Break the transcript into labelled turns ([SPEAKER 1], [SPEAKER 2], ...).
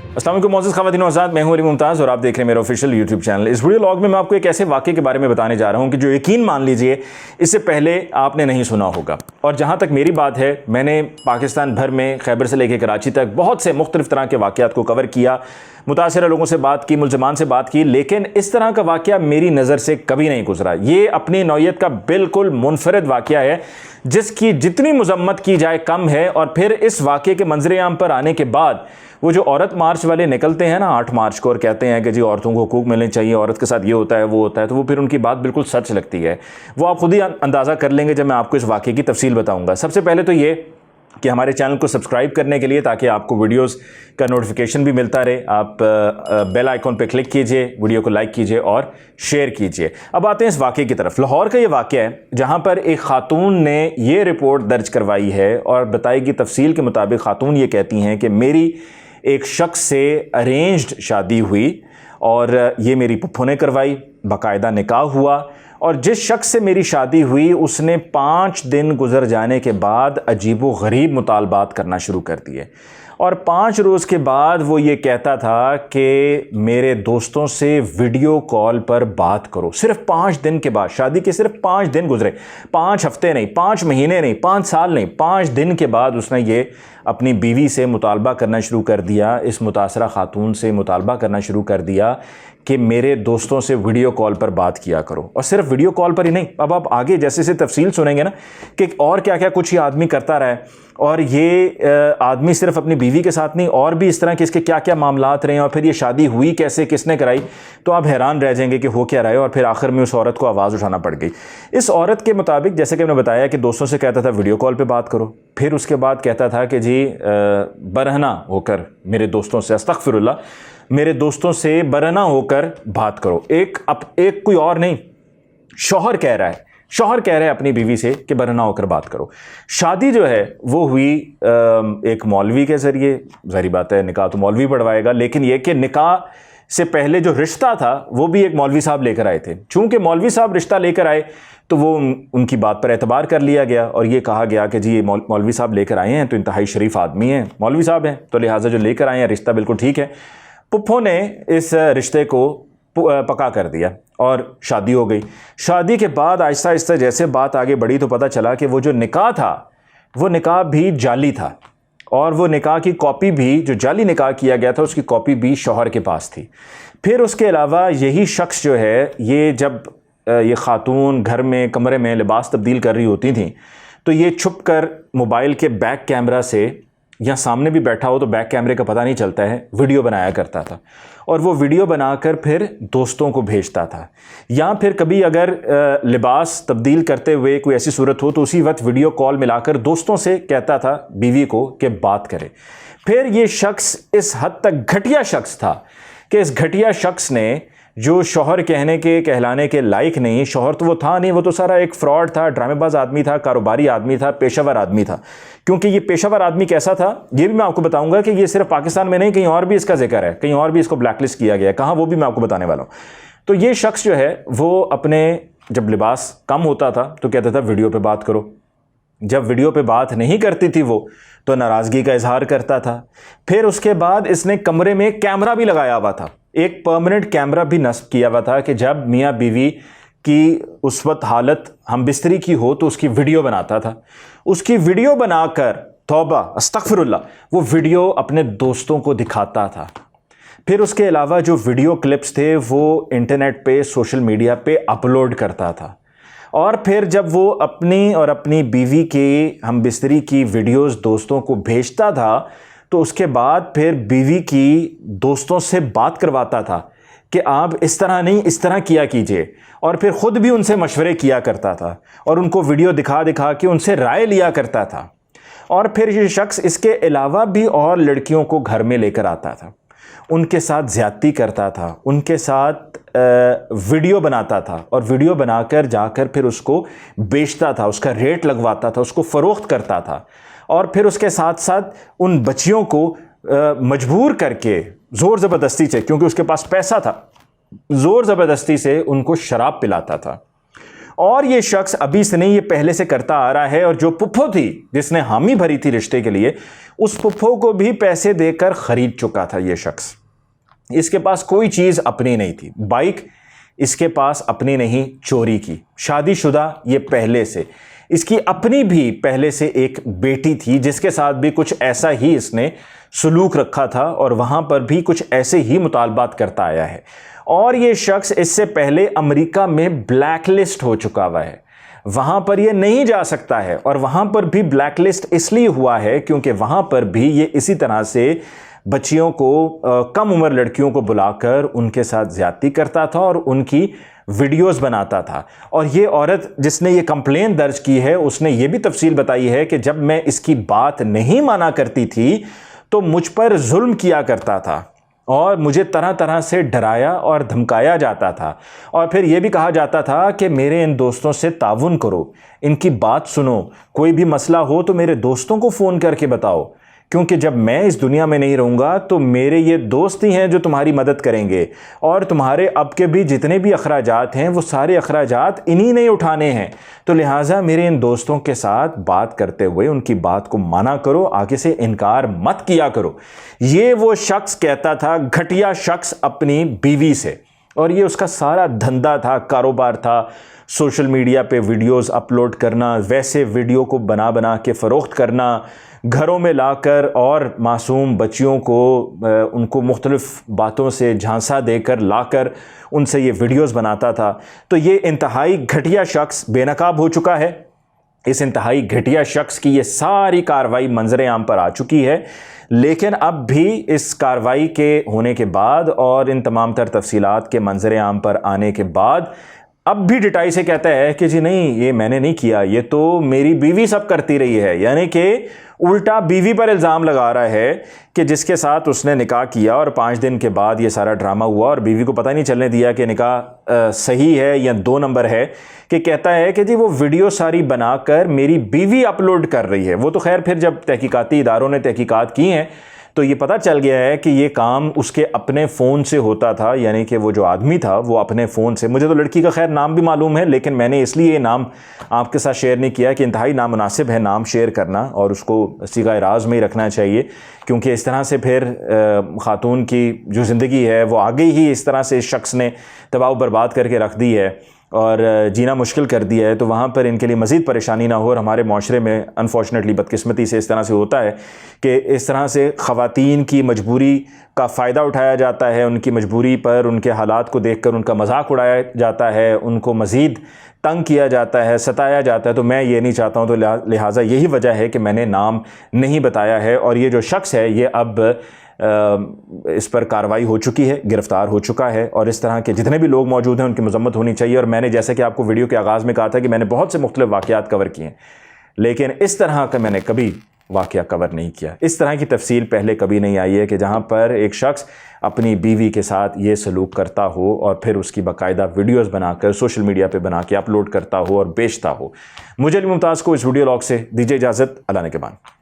[SPEAKER 1] अस्सलाम वालेकुम मोअज़्ज़ज़ ख़वातीन व हज़रात, मैं हूं अली मुमताज़ और आप देख रहे हैं मेरा ऑफिशियल यूट्यूब चैनल। इस वीडियो लॉग में मैं आपको एक ऐसे वाक़े के बारे में बताने जा रहा हूं कि जो यकीन मान लीजिए इससे पहले आपने नहीं सुना होगा। और जहां तक मेरी बात है, मैंने पाकिस्तान भर में खैबर से लेकर कराची तक बहुत से मुख्तलिफ़ तरह के वाक़यात को कवर किया, मुतासिर लोगों से बात की, मुलज़मान से बात की, लेकिन इस तरह का वाक़या मेरी नज़र से कभी नहीं गुजरा। ये अपनी नौइयत का बिल्कुल मुनफरद वाक़या है जिसकी जितनी मज़म्मत की जाए कम है। और फिर इस वाक़े के मंजर-ए-आम पर आने के बाद वो जो औरत मार्च वाले निकलते हैं ना 8 मार्च को और कहते हैं कि जी औरतों को हुकूक मिलने चाहिए, औरत के साथ ये होता है वो होता है, तो वो फिर उनकी बात बिल्कुल सच लगती है। वो आप खुद ही अंदाज़ा कर लेंगे जब मैं आपको इस वाक़े की तफसील बताऊँगा। सबसे पहले तो ये कि हमारे चैनल को सब्सक्राइब करने के लिए, ताकि आपको वीडियोस का नोटिफिकेशन भी मिलता रहे, आप बेल आइकॉन पे क्लिक कीजिए, वीडियो को लाइक कीजिए और शेयर कीजिए। अब आते हैं इस वाक़े की तरफ। लाहौर का ये वाक़या है जहाँ पर एक ख़ातून ने ये रिपोर्ट दर्ज करवाई है और बताई कि तफसील के मुताबिक ख़ातून ये कहती हैं कि मेरी एक शख्स से अरेंज्ड शादी हुई और ये मेरी पुप्पो ने करवाई, बाकायदा निकाह हुआ। और जिस शख्स से मेरी शादी हुई उसने 5 दिन गुजर जाने के बाद अजीबो गरीब मुतालबात करना शुरू कर दिए। और 5 रोज़ के बाद वो ये कहता था कि मेरे दोस्तों से वीडियो कॉल पर बात करो। सिर्फ 5 दिन के बाद, शादी के सिर्फ 5 दिन गुजरे, 5 हफ्ते नहीं, 5 महीने नहीं, 5 साल नहीं, 5 दिन के बाद उसने ये अपनी बीवी से मुतालबा करना शुरू कर दिया, इस मुतासरा ख़ातून से मुतालबा करना शुरू कर दिया कि मेरे दोस्तों से वीडियो कॉल पर बात किया करो। और सिर्फ वीडियो कॉल पर ही नहीं, अब आप आगे जैसे जैसे तफसील सुनेंगे ना कि और क्या क्या कुछ ये आदमी करता रहा है। और ये आदमी सिर्फ अपनी बीवी के साथ नहीं, और भी इस तरह के इसके क्या क्या मामलात रहे हैं, और फिर ये शादी हुई कैसे, किसने कराई, तो आप हैरान रह जाएंगे कि हो क्या रहा है। और फिर आखिर में उस औरत को आवाज़ उठाना पड़ गई। इस औरत के मुताबिक, जैसे कि मैंने बताया, कि दोस्तों से कहता था वीडियो कॉल पे बात करो, फिर उसके बाद कहता था कि जी बरहना होकर मेरे दोस्तों से, अस्तगफिरुल्लाह, मेरे दोस्तों से बरहना होकर बात करो। एक कोई और नहीं, शौहर कह रहा है, शौहर कह रहे हैं अपनी बीवी से कि बरहना होकर बात करो। शादी जो है वो हुई एक मौलवी के ज़रिए। ज़ाहिर बात है निकाह तो मौलवी पढ़वाएगा, लेकिन यह कि निकाह से पहले जो रिश्ता था वो भी एक मौलवी साहब लेकर आए थे। चूँकि मौलवी साहब रिश्ता लेकर आए तो वो उनकी बात पर एतबार कर लिया गया और ये कहा गया कि जी ये मौलवी साहब लेकर आए हैं तो इंतहाई शरीफ आदमी हैं, मौलवी साहब हैं, तो लिहाजा जो लेकर आए हैं रिश्ता बिल्कुल ठीक है। पुप्पो ने इस रिश्ते को पक्का कर दिया और शादी हो गई। शादी के बाद आहिस्ता आहिस्ता जैसे बात आगे बढ़ी तो पता चला कि वो जो निकाह था वो निकाह भी जाली था, और वो निकाह की कॉपी भी, जो जाली निकाह किया गया था उसकी कॉपी भी शौहर के पास थी। फिर उसके अलावा यही शख्स जो है, ये जब ये ख़ातून घर में कमरे में लिबास तब्दील कर रही होती थी तो ये छुप कर मोबाइल के बैक कैमरा से, या सामने भी बैठा हो तो बैक कैमरे का पता नहीं चलता है, वीडियो बनाया करता था। और वो वीडियो बनाकर फिर दोस्तों को भेजता था, या फिर कभी अगर लिबास तब्दील करते हुए कोई ऐसी सूरत हो तो उसी वक्त वीडियो कॉल मिलाकर दोस्तों से कहता था बीवी को कि बात करे। फिर ये शख्स इस हद तक घटिया शख्स था कि इस घटिया शख्स ने, जो शौहर कहलाने के लायक नहीं, शौहर तो वो था नहीं, वो तो सारा एक फ्रॉड था, ड्रामेबाज आदमी था, कारोबारी आदमी था, पेशावर आदमी था। क्योंकि ये पेशावर आदमी कैसा था ये भी मैं आपको बताऊंगा कि ये सिर्फ पाकिस्तान में नहीं, कहीं और भी इसका जिक्र है, कहीं और भी इसको ब्लैकलिस्ट किया गया है, कहाँ वो भी मैं आपको बताने वाला हूँ। तो ये शख्स जो है वो अपने, जब लिबास कम होता था तो कहता था वीडियो पर बात करो। जब वीडियो पे बात नहीं करती थी वो तो नाराज़गी का इजहार करता था। फिर उसके बाद इसने कमरे में कैमरा भी लगाया हुआ था, एक परमानेंट कैमरा भी नस्ब किया हुआ था कि जब मियाँ बीवी की उस वक्त हालत हम बिस्तरी की हो तो उसकी वीडियो बनाता था। उसकी वीडियो बनाकर, तौबा अस्तगफिरुल्लाह, वो वीडियो अपने दोस्तों को दिखाता था। फिर उसके अलावा जो वीडियो क्लिप्स थे वो इंटरनेट पे, सोशल मीडिया पे अपलोड करता था। और फिर जब वो अपनी और अपनी बीवी की हम बिस्तरी की वीडियोस दोस्तों को भेजता था तो उसके बाद फिर बीवी की दोस्तों से बात करवाता था कि आप इस तरह नहीं, इस तरह किया कीजिए। और फिर ख़ुद भी उनसे मशवरे किया करता था और उनको वीडियो दिखा दिखा के उनसे राय लिया करता था। और फिर ये शख्स इसके अलावा भी और लड़कियों को घर में लेकर आता था, उनके साथ ज़्यादती करता था, उनके साथ वीडियो बनाता था और वीडियो बनाकर जाकर फिर उसको बेचता था, उसका रेट लगवाता था, उसको फ़रोख्त करता था। और फिर उसके साथ साथ उन बच्चियों को मजबूर करके ज़ोर ज़बरदस्ती से, क्योंकि उसके पास पैसा था, ज़ोर ज़बरदस्ती से उनको शराब पिलाता था। اور یہ شخص ابھی سے نہیں، یہ پہلے سے کرتا آ رہا ہے، اور جو پھپھو تھی جس نے حامی بھری تھی رشتے کے لیے، اس پھپھو کو بھی پیسے دے کر خرید چکا تھا یہ شخص۔ اس کے پاس کوئی چیز اپنی نہیں تھی، بائک اس کے پاس اپنی نہیں، چوری کی، شادی شدہ یہ پہلے سے، اس کی اپنی بھی پہلے سے ایک بیٹی تھی جس کے ساتھ بھی کچھ ایسا ہی اس نے سلوک رکھا تھا، اور وہاں پر بھی کچھ ایسے ہی مطالبات کرتا آیا ہے۔ اور یہ شخص اس سے پہلے امریکہ میں بلیک لسٹ ہو چکا ہوا ہے، وہاں پر یہ نہیں جا سکتا ہے، اور وہاں پر بھی بلیک لسٹ اس لیے ہوا ہے کیونکہ وہاں پر بھی یہ اسی طرح سے بچیوں کو، کم عمر لڑکیوں کو بلا کر ان کے ساتھ زیادتی کرتا تھا اور ان کی ویڈیوز بناتا تھا۔ اور یہ عورت جس نے یہ کمپلین درج کی ہے، اس نے یہ بھی تفصیل بتائی ہے کہ جب میں اس کی بات نہیں مانا کرتی تھی تو مجھ پر ظلم کیا کرتا تھا، اور مجھے طرح طرح سے ڈرایا اور دھمکایا جاتا تھا، اور پھر یہ بھی کہا جاتا تھا کہ میرے ان دوستوں سے تعاون کرو، ان کی بات سنو، کوئی بھی مسئلہ ہو تو میرے دوستوں کو فون کر کے بتاؤ، کیونکہ جب میں اس دنیا میں نہیں رہوں گا تو میرے یہ دوست ہی ہیں جو تمہاری مدد کریں گے، اور تمہارے اب کے بھی جتنے بھی اخراجات ہیں وہ سارے اخراجات انہی نے اٹھانے ہیں، تو لہٰذا میرے ان دوستوں کے ساتھ بات کرتے ہوئے ان کی بات کو مانا کرو، آگے سے انکار مت کیا کرو۔ یہ وہ شخص کہتا تھا، گھٹیا شخص اپنی بیوی سے، اور یہ اس کا سارا دھندا تھا، کاروبار تھا، سوشل میڈیا پہ ویڈیوز اپلوڈ کرنا، ویسے ویڈیو کو بنا بنا کے فروخت کرنا، گھروں میں لا کر اور معصوم بچیوں کو ان کو مختلف باتوں سے جھانسا دے کر لا کر ان سے یہ ویڈیوز بناتا تھا۔ تو یہ انتہائی گھٹیا شخص بے نقاب ہو چکا ہے۔ اس انتہائی گھٹیا شخص کی یہ ساری کارروائی منظر عام پر آ چکی ہے، لیکن اب بھی اس کارروائی کے ہونے کے بعد اور ان تمام تر تفصیلات کے منظر عام پر آنے کے بعد اب بھی ڈٹائی سے کہتا ہے کہ جی نہیں، یہ میں نے نہیں کیا، یہ تو میری بیوی سب کرتی رہی ہے، یعنی کہ الٹا بیوی پر الزام لگا رہا ہے کہ جس کے ساتھ اس نے نکاح کیا اور 5 دن کے بعد یہ سارا ڈرامہ ہوا اور بیوی کو پتہ نہیں چلنے دیا کہ نکاح صحیح ہے یا 2 نمبر ہے، کہ کہتا ہے کہ جی وہ ویڈیو ساری بنا کر میری بیوی اپلوڈ کر رہی ہے۔ وہ تو خیر پھر جب تحقیقاتی اداروں نے تحقیقات کی ہیں تو یہ پتہ چل گیا ہے کہ یہ کام اس کے اپنے فون سے ہوتا تھا، یعنی کہ وہ جو آدمی تھا وہ اپنے فون سے، مجھے تو لڑکی کا خیر نام بھی معلوم ہے لیکن میں نے اس لیے یہ نام آپ کے ساتھ شیئر نہیں کیا کہ انتہائی نامناسب ہے نام شیئر کرنا، اور اس کو صیغہ راز میں ہی رکھنا چاہیے، کیونکہ اس طرح سے پھر خاتون کی جو زندگی ہے وہ آگے ہی اس طرح سے اس شخص نے تباہ و برباد کر کے رکھ دی ہے اور جینا مشکل کر دیا ہے، تو وہاں پر ان کے لیے مزید پریشانی نہ ہو۔ اور ہمارے معاشرے میں انفارچونیٹلی بدقسمتی سے اس طرح سے ہوتا ہے کہ اس طرح سے خواتین کی مجبوری کا فائدہ اٹھایا جاتا ہے، ان کی مجبوری پر ان کے حالات کو دیکھ کر ان کا مذاق اڑایا جاتا ہے، ان کو مزید تنگ کیا جاتا ہے، ستایا جاتا ہے، تو میں یہ نہیں چاہتا ہوں، تو لہٰذا یہی وجہ ہے کہ میں نے نام نہیں بتایا ہے۔ اور یہ جو شخص ہے یہ اب اس پر کارروائی ہو چکی ہے، گرفتار ہو چکا ہے، اور اس طرح کے جتنے بھی لوگ موجود ہیں ان کی مذمت ہونی چاہیے۔ اور میں نے جیسا کہ آپ کو ویڈیو کے آغاز میں کہا تھا کہ میں نے بہت سے مختلف واقعات کور کیے ہیں، لیکن اس طرح کا میں نے کبھی واقعہ کور نہیں کیا، اس طرح کی تفصیل پہلے کبھی نہیں آئی ہے کہ جہاں پر ایک شخص اپنی بیوی کے ساتھ یہ سلوک کرتا ہو اور پھر اس کی باقاعدہ ویڈیوز بنا کر سوشل میڈیا پہ بنا کے اپلوڈ کرتا ہو اور بیچتا ہو۔ مجھے علی ممتاز کو اس ویڈیو لاگ سے دیجیے اجازت، اللہ نگہبان۔